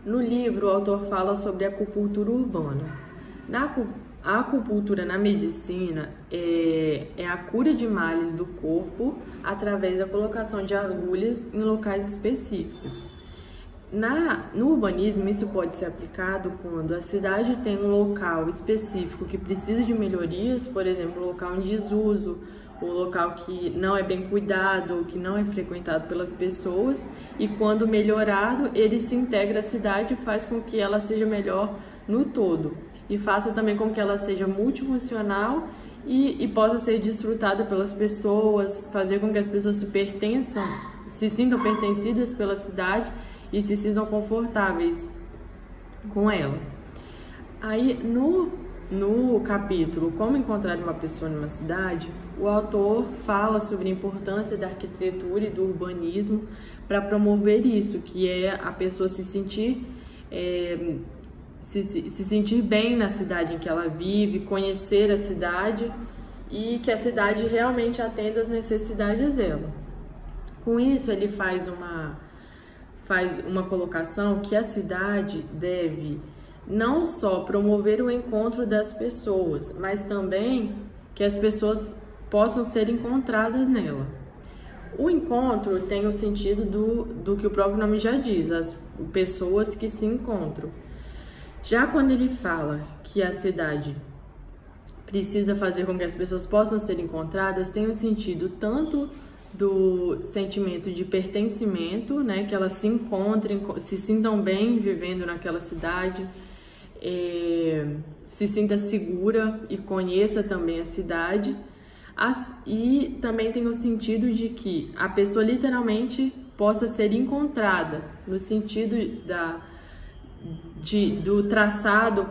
No livro, o autor fala sobre a acupuntura urbana. A acupuntura na medicina é a cura de males do corpo através da colocação de agulhas em locais específicos. No urbanismo, isso pode ser aplicado quando a cidade tem um local específico que precisa de melhorias, por exemplo, um local em desuso, um local que não é bem cuidado ou que não é frequentado pelas pessoas, e quando melhorado, ele se integra à cidade e faz com que ela seja melhor no todo, e faça também com que ela seja multifuncional e possa ser desfrutada pelas pessoas, fazer com que as pessoas se sintam pertencidas pela cidade e se sintam confortáveis com ela. Aí, no capítulo Como Encontrar uma Pessoa numa Cidade, o autor fala sobre a importância da arquitetura e do urbanismo para promover isso, que é a pessoa se sentir bem na cidade em que ela vive, conhecer a cidade e que a cidade realmente atenda às necessidades dela. Com isso, ele faz uma colocação que a cidade deve não só promover o encontro das pessoas, mas também que as pessoas possam ser encontradas nela. O encontro tem o sentido do que o próprio nome já diz, as pessoas que se encontram. Já quando ele fala que a cidade precisa fazer com que as pessoas possam ser encontradas, tem o sentido tanto do sentimento de pertencimento, né, que elas se encontrem, se sintam bem vivendo naquela cidade, se sinta segura e conheça também a cidade, e também tem o sentido de que a pessoa literalmente possa ser encontrada, no sentido do traçado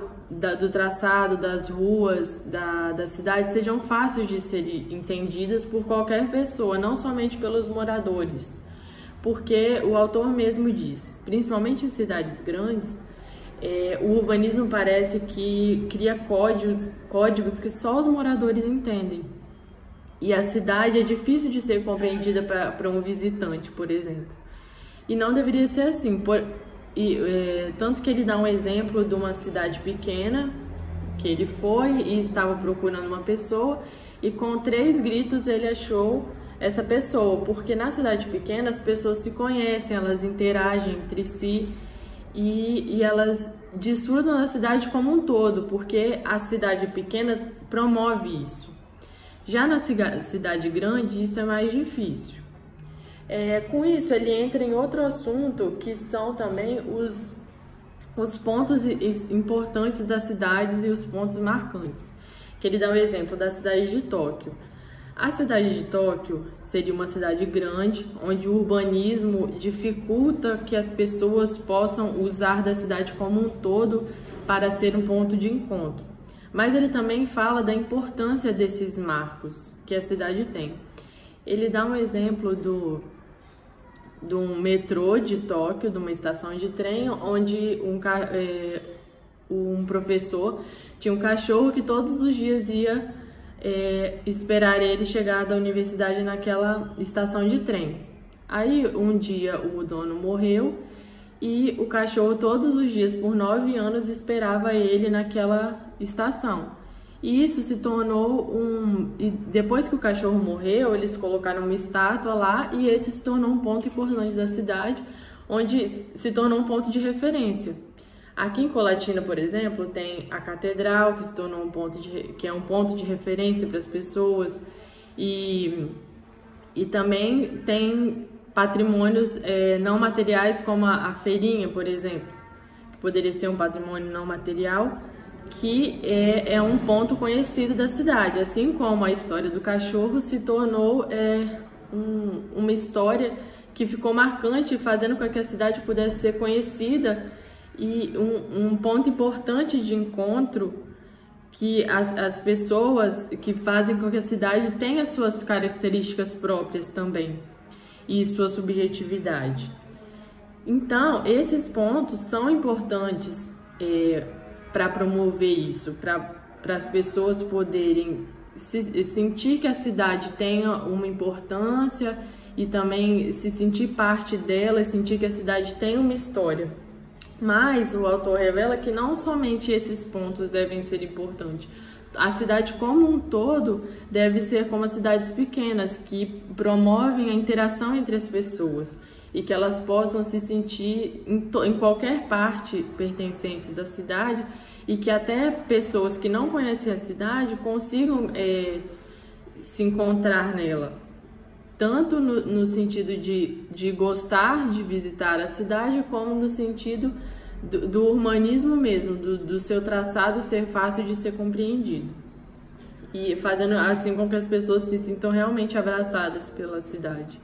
das ruas da cidade sejam fáceis de serem entendidas por qualquer pessoa, não somente pelos moradores, porque o autor mesmo diz, principalmente em cidades grandes, o urbanismo parece que cria códigos que só os moradores entendem, e a cidade é difícil de ser compreendida para um visitante, por exemplo, e não deveria ser assim. Tanto que ele dá um exemplo de uma cidade pequena que ele foi e estava procurando uma pessoa, e com 3 gritos ele achou essa pessoa, porque na cidade pequena as pessoas se conhecem, elas interagem entre si e elas desfrutam da cidade como um todo, porque a cidade pequena promove isso. Já na cidade grande isso é mais difícil. Com isso, ele entra em outro assunto, que são também os pontos importantes das cidades e os pontos marcantes. Que ele dá um exemplo da cidade de Tóquio. A cidade de Tóquio seria uma cidade grande, onde o urbanismo dificulta que as pessoas possam usar da cidade como um todo para ser um ponto de encontro. Mas ele também fala da importância desses marcos que a cidade tem. Ele dá um exemplo de um metrô de Tóquio, de uma estação de trem, onde um professor tinha um cachorro que todos os dias ia esperar ele chegar da universidade naquela estação de trem. Aí um dia o dono morreu e o cachorro todos os dias por 9 anos esperava ele naquela estação. E isso se tornou E depois que o cachorro morreu, eles colocaram uma estátua lá, e esse se tornou um ponto importante da cidade, onde se tornou um ponto de referência. Aqui em Colatina, por exemplo, tem a catedral, que se tornou que é um ponto de referência para as pessoas, e também tem patrimônios não materiais, como a feirinha, por exemplo, que poderia ser um patrimônio não material, que é um ponto conhecido da cidade, assim como a história do cachorro se tornou uma história que ficou marcante, fazendo com que a cidade pudesse ser conhecida e um ponto importante de encontro, que as pessoas que fazem com que a cidade tenha suas características próprias também e sua subjetividade. Então, esses pontos são importantes para promover isso, para as pessoas poderem sentir que a cidade tenha uma importância e também se sentir parte dela e sentir que a cidade tem uma história. Mas o autor revela que não somente esses pontos devem ser importantes. A cidade como um todo deve ser como as cidades pequenas, que promovem a interação entre as pessoas e que elas possam se sentir em qualquer parte pertencentes da cidade e que até pessoas que não conhecem a cidade consigam se encontrar nela. Tanto no sentido de gostar de visitar a cidade, como no sentido do urbanismo mesmo, do seu traçado ser fácil de ser compreendido. E fazendo assim com que as pessoas se sintam realmente abraçadas pela cidade.